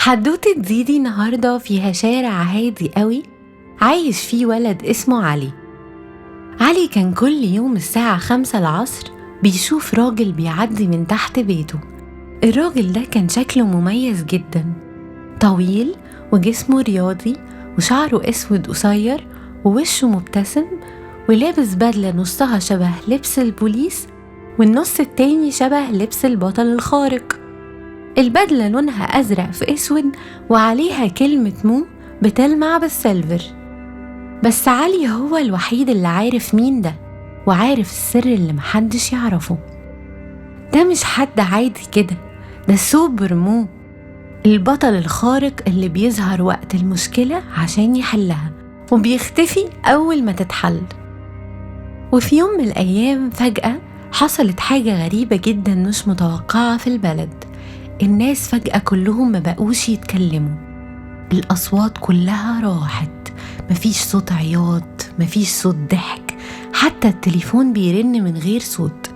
حدوتة زيدي النهاردة فيها شارع هادي قوي عايش فيه ولد اسمه علي. علي كان كل يوم الساعة 5 العصر بيشوف راجل بيعدي من تحت بيته. الراجل ده كان شكله مميز جدا، طويل وجسمه رياضي وشعره اسود قصير ووشه مبتسم ولابس بدلة نصها شبه لبس البوليس والنص التاني شبه لبس البطل الخارق. البدلة لونها أزرق في أسود وعليها كلمة مو بتلمع بالسيلفر. بس علي هو الوحيد اللي عارف مين ده وعارف السر اللي محدش يعرفه. ده مش حد عادي كده، ده سوبر مو، البطل الخارق اللي بيظهر وقت المشكلة عشان يحلها وبيختفي أول ما تتحل. وفي يوم من الأيام فجأة حصلت حاجة غريبة جدا مش متوقعة في البلد. الناس فجأة كلهم ما بقوش يتكلموا، الأصوات كلها راحت، مفيش صوت عياط، مفيش صوت ضحك، حتى التليفون بيرن من غير صوت،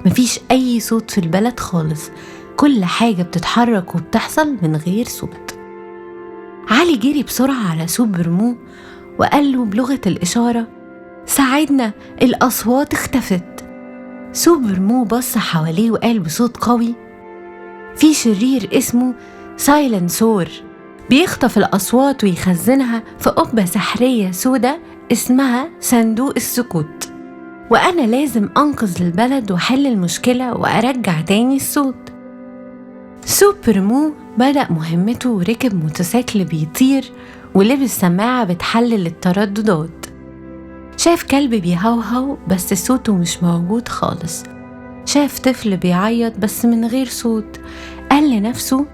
مفيش أي صوت في البلد خالص، كل حاجة بتتحرك وبتحصل من غير صوت. علي جري بسرعة على سوبر مو وقال له بلغة الإشارة: ساعدنا، الأصوات اختفت. سوبر مو بص حواليه وقال بصوت قوي: في شرير اسمه سايلنسور بيخطف الأصوات ويخزنها في قبة سحرية سودة اسمها صندوق السكوت، وأنا لازم أنقذ البلد وحل المشكلة وأرجع تاني الصوت. سوبر مو بدأ مهمته وركب موتوسيكل بيطير ولبس سماعة بتحلل الترددات. شاف كلب بيهوهو بس صوته مش موجود خالص، شاف طفل بيعيط بس من غير صوت. قال لنفسه: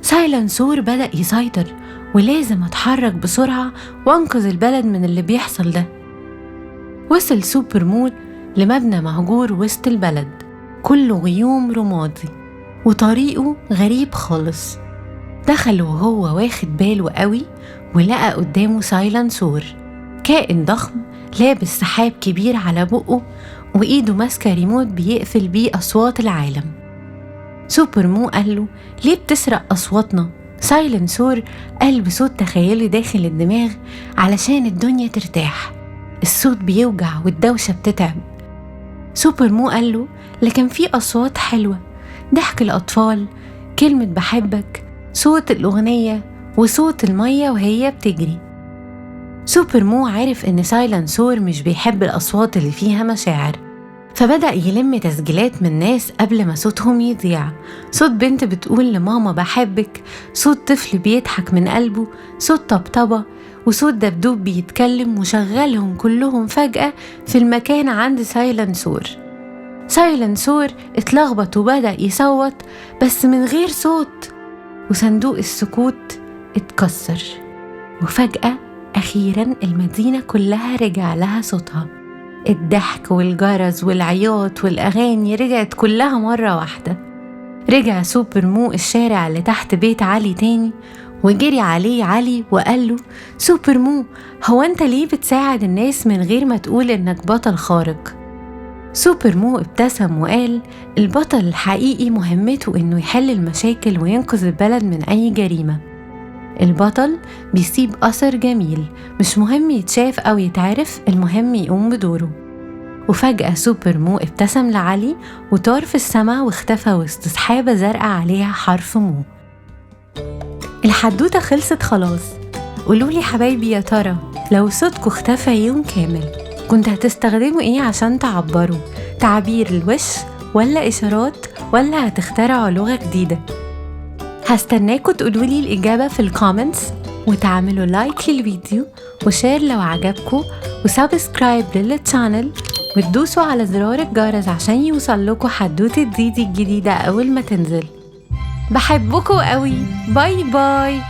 سايلنسور بدأ يسيطر ولازم أتحرك بسرعة وأنقذ البلد من اللي بيحصل ده. وصل سوبر مو لمبنى مهجور وسط البلد كله غيوم رمادي وطريقه غريب خالص. دخل وهو واخد باله قوي ولقى قدامه سايلنسور، كائن ضخم لابس سحاب كبير على بقه وإيده ماسكة ريموت بيقفل بيه أصوات العالم. سوبر مو قال له: ليه بتسرق أصواتنا؟ سايلنسور قال بصوت تخيلي داخل الدماغ: علشان الدنيا ترتاح، الصوت بيوجع والدوشة بتتعب. سوبر مو قال له: لكن في أصوات حلوة، ضحك الأطفال، كلمة بحبك، صوت الأغنية وصوت المية وهي بتجري. سوبر مو عارف إن سايلنسور مش بيحب الأصوات اللي فيها مشاعر، فبدأ يلم تسجيلات من ناس قبل ما صوتهم يضيع. صوت بنت بتقول لماما بحبك، صوت طفل بيضحك من قلبه، صوت طبطبة، وصوت دبدوب بيتكلم، وشغلهم كلهم فجأة في المكان عند سايلنسور. سايلنسور اتلخبط وبدأ يصوت بس من غير صوت، وصندوق السكوت اتكسر. وفجأة أخيراً المدينة كلها رجع لها صوتها، الضحك والجرس والعياط والأغاني رجعت كلها مرة واحدة. رجع سوبر مو الشارع اللي تحت بيت علي تاني وجري عليه علي وقال له: سوبر مو، هو أنت ليه بتساعد الناس من غير ما تقول إنك بطل خارق؟ سوبر مو ابتسم وقال: البطل الحقيقي مهمته إنه يحل المشاكل وينقذ البلد من أي جريمة. البطل بيسيب أثر جميل، مش مهم يتشاف أو يتعرف، المهم يقوم بدوره. وفجأة سوبر مو ابتسم لعلي وطار في السماء واختفى وسط سحابة زرقاء عليها حرف مو. الحدوتة خلصت خلاص. قولولي حبايبي، يا ترى لو صوتكوا اختفى يوم كامل كنت هتستخدموا ايه عشان تعبروا؟ تعبير الوش ولا إشارات ولا هتخترعوا لغة جديدة؟ هستناكوا تقولولي الإجابة في الكومنتس، وتعملوا لايك للفيديو وشير لو عجبكوا وسبسكرايب للتشانل وتدوسوا على زرار الجرس عشان يوصلكوا حدوتة زيدي الجديدة أول ما تنزل. بحبكوا قوي، باي باي.